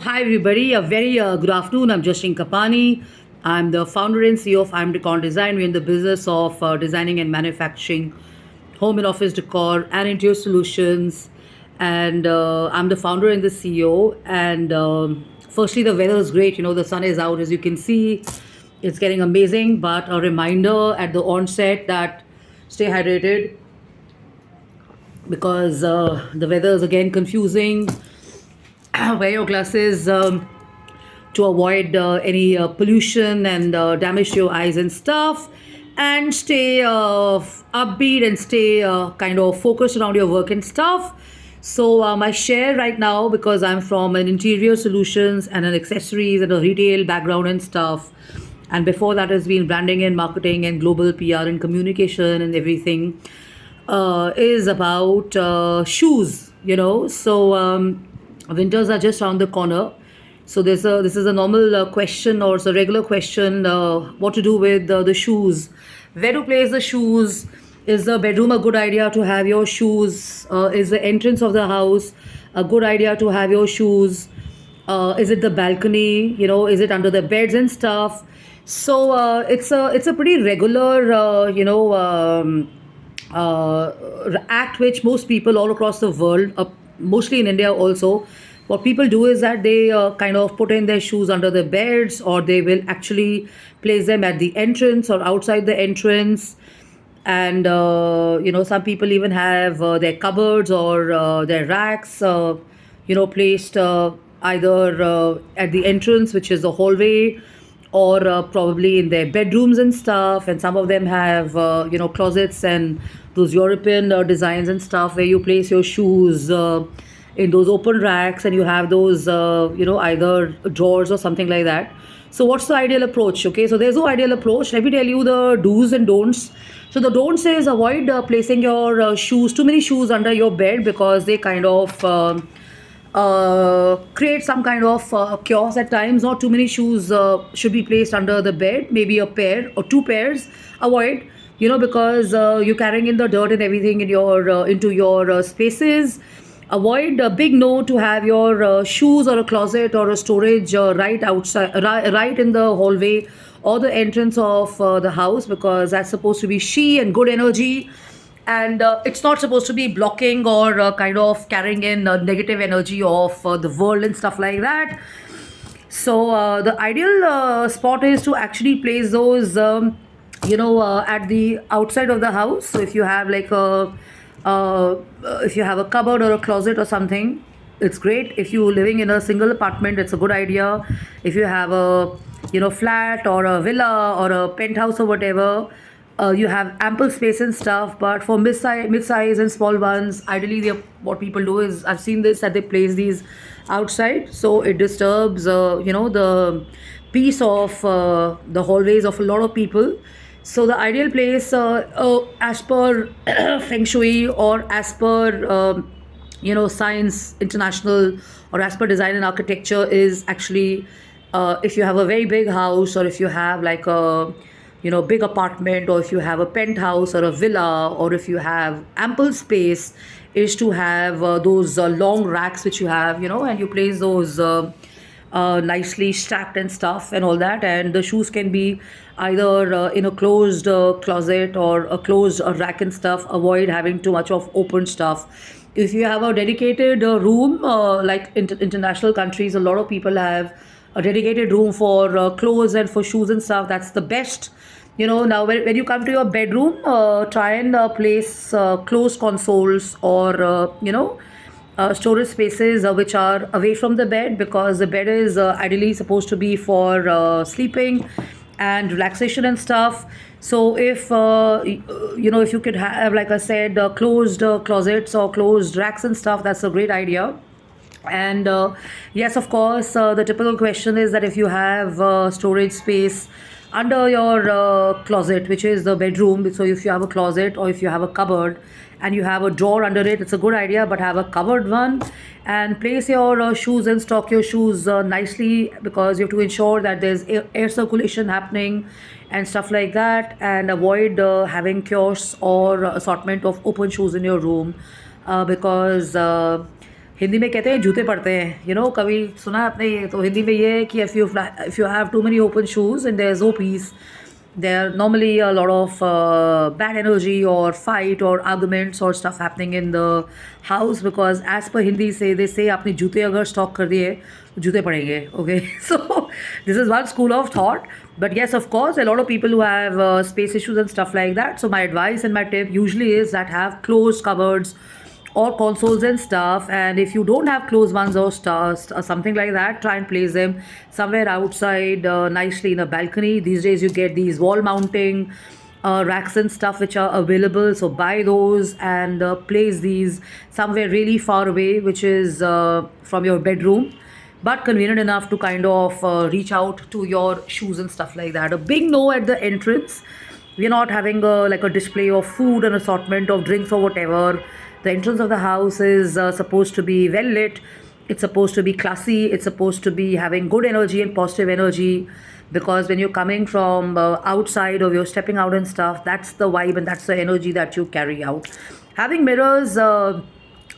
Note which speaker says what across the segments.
Speaker 1: Hi, everybody. A very good afternoon. I'm Jashin Kapani. I'm the founder and CEO of I'm Decor Design. We're in the business of designing and manufacturing home and office decor and interior solutions. And I'm the founder and the CEO. And firstly, the weather is great. You know, the sun is out, as you can see. It's getting amazing. But a reminder at the onset that stay hydrated because the weather is again confusing. Wear your glasses. To avoid any pollution and damage to your eyes and stuff, and stay upbeat and stay kind of focused around your work and stuff. So my share right now, because I'm from an interior solutions and an accessories and a retail background and stuff, and before that has been branding and marketing and global PR and communication and everything, is about shoes. Winters are just around the corner. So this is a normal question, or it's a regular question, what to do with the shoes, where to place the shoes. Is the bedroom a good idea to have your shoes? Is the entrance of the house a good idea to have your shoes? Is it the balcony? Is it under the beds and stuff? So it's a pretty regular act which most people all across the world, mostly in India also, what people do is that they kind of put in their shoes under the beds, or they will actually place them at the entrance or outside the entrance. And some people even have their cupboards or their racks placed either at the entrance, which is the hallway, or probably in their bedrooms and stuff. And some of them have closets and those European designs and stuff, where you place your shoes in those open racks, and you have those either drawers or something like that. So what's the ideal approach? Okay, so there's no ideal approach. Let me tell you the do's and don'ts. So the don'ts is avoid placing your shoes, too many shoes under your bed, because they kind of create some kind of chaos at times. Not too many shoes should be placed under the bed. Maybe a pair or two pairs. Avoid, because you're carrying in the dirt and everything in your into your spaces. Avoid a big no to have your shoes or a closet or a storage right outside, right in the hallway or the entrance of the house, because that's supposed to be she and good energy, and it's not supposed to be blocking or kind of carrying in negative energy of the world and stuff like that. So the ideal spot is to actually place those at the outside of the house. So if you have like if you have a cupboard or a closet or something, it's great. If you're living in a single apartment, it's a good idea. If you have a flat or a villa or a penthouse or whatever, you have ample space and stuff. But for mid-size and small ones, ideally what people do is, I've seen this, that they place these outside, so it disturbs the peace of the hallways of a lot of people. So the ideal place, as per feng shui, or as per science international, or as per design and architecture, is actually if you have a very big house, or if you have like a big apartment, or if you have a penthouse or a villa, or if you have ample space, is to have those long racks which you have, and you place those nicely stacked and stuff and all that. And the shoes can be either in a closed closet or a closed rack and stuff. Avoid having too much of open stuff. If you have a dedicated room, like international countries, a lot of people have a dedicated room for clothes and for shoes and stuff. That's the best. Now when you come to your bedroom, try and place closed consoles, or storage spaces which are away from the bed, because the bed is ideally supposed to be for sleeping and relaxation and stuff. So if if you could have, like I said, closed closets or closed racks and stuff, that's a great idea. And yes, of course, the typical question is that if you have storage space under your closet, which is the bedroom, so if you have a closet or if you have a cupboard and you have a drawer under it, it's a good idea, but have a covered one, and place your shoes and stock your shoes nicely, because you have to ensure that there's air circulation happening and stuff like that. And avoid having kiosks or assortment of open shoes in your room, because Hindi में कहते हैं जूते पड़ते हैं, कभी सुना है आपने ये? तो हिंदी में ये है कि if you have too many open shoes and there's no peace, there are normally a lot of bad energy or fight or arguments or stuff happening in the house, because as per Hindi say, they say आपने जूते अगर stock कर दिए तो जूते पड़ेंगे. Okay. So this is one school of thought, but yes, of course, a lot of people who have space issues and stuff like that. So my advice and my tip usually is that have closed cupboards or consoles and stuff, and if you don't have closed ones or something like that, try and place them somewhere outside, nicely in a balcony. These days you get these wall mounting racks and stuff which are available, so buy those and place these somewhere really far away, which is from your bedroom, but convenient enough to kind of reach out to your shoes and stuff like that. A big no at the entrance. We're not having like a display of food, an assortment of drinks or whatever. The entrance of the house is supposed to be well lit. It's supposed to be classy. It's supposed to be having good energy and positive energy, because when you're coming from outside or you're stepping out and stuff, that's the vibe and that's the energy that you carry out. Having mirrors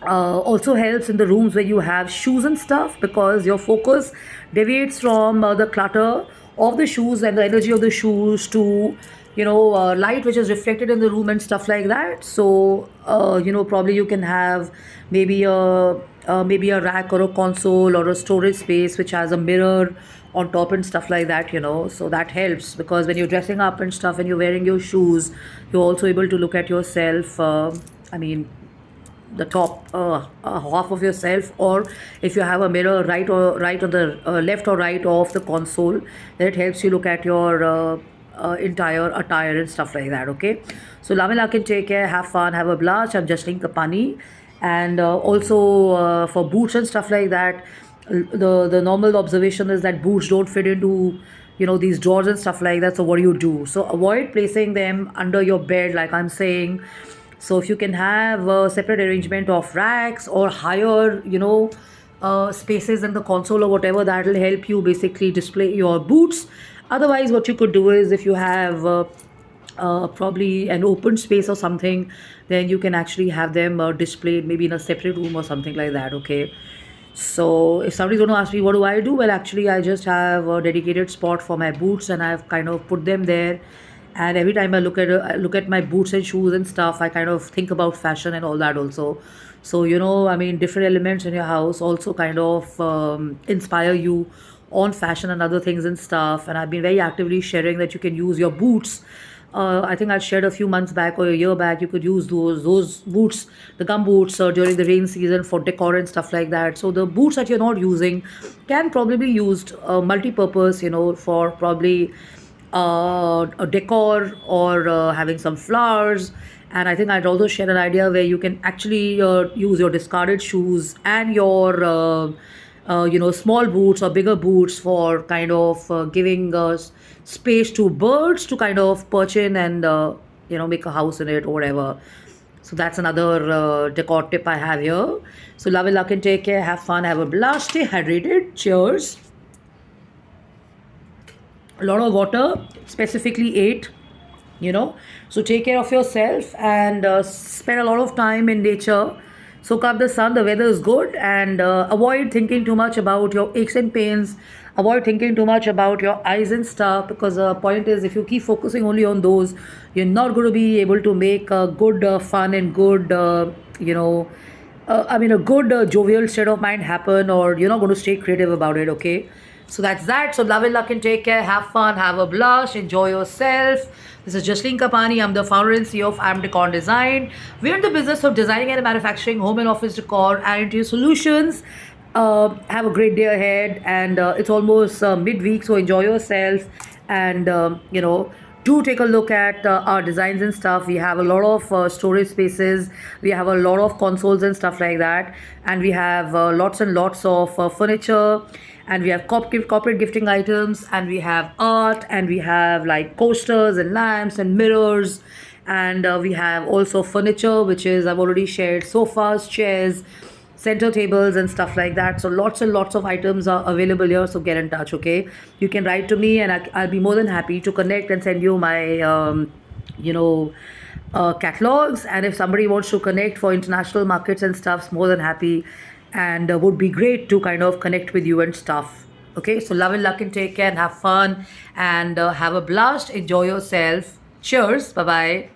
Speaker 1: also helps in the rooms where you have shoes and stuff, because your focus deviates from the clutter of the shoes and the energy of the shoes to light which is reflected in the room and stuff like that. So probably you can have maybe a rack or a console or a storage space which has a mirror on top and stuff like that. So that helps, because when you're dressing up and stuff and you're wearing your shoes, you're also able to look at yourself. I mean, the top half of yourself, or if you have a mirror right on the left or right of the console, then it helps you look at your entire attire and stuff like that. Okay, so Lamela can take care, have fun, have a blast. I'm just the pani, and also for boots and stuff like that, the normal observation is that boots don't fit into these drawers and stuff like that. So what do? So avoid placing them under your bed, like I'm saying. So if you can have a separate arrangement of racks or higher, spaces in the console or whatever, that will help you basically display your boots. Otherwise, what you could do is, if you have probably an open space or something, then you can actually have them displayed maybe in a separate room or something like that. Okay. So if somebody's going to ask me what do I do, well, actually I just have a dedicated spot for my boots, and I've kind of put them there. And every time I look at my boots and shoes and stuff, I kind of think about fashion and all that also. So I mean, different elements in your house also kind of inspire you on fashion and other things and stuff. And I've been very actively sharing that you can use your boots. I think I shared a few months back or a year back, you could use those boots, the gum boots, during the rain season for decor and stuff like that. So the boots that you're not using can probably be used multi-purpose, for probably a decor or having some flowers. And I think I'd also share an idea where you can actually use your discarded shoes and your small boots or bigger boots for kind of giving space to birds to kind of perch in and make a house in it or whatever. So that's another decor tip I have here. So love and luck and take care, have fun, have a blast, stay hydrated. Cheers. A lot of water, specifically 8. So take care of yourself and spend a lot of time in nature. Soak up the sun, the weather is good, and avoid thinking too much about your aches and pains. Avoid thinking too much about your eyes and stuff, because the point is, if you keep focusing only on those, you're not going to be able to make good fun and good a good jovial state of mind happen, or you're not going to stay creative about it. Okay, so that's that. So love and luck and take care, have fun, have a blast, enjoy yourself. This is Jasleen Kapani. I'm the founder and CEO of I'm Decor Design. We're in the business of designing and manufacturing home and office decor and interior solutions. Have a great day ahead, and it's almost midweek, so enjoy yourself, and do take a look at our designs and stuff. We have a lot of storage spaces, we have a lot of consoles and stuff like that, and we have lots and lots of furniture, and we have corporate gifting items, and we have art, and we have like coasters and lamps and mirrors, and we have also furniture, which is, I've already shared, sofas, chairs, center tables and stuff like that. So lots and lots of items are available here, so get in touch. Okay, you can write to me, and I'll be more than happy to connect and send you my catalogs. And if somebody wants to connect for international markets and stuff, more than happy. and would be great to kind of connect with you and stuff. Okay, so love and luck and take care and have fun and have a blast. Enjoy yourself. Cheers. Bye bye.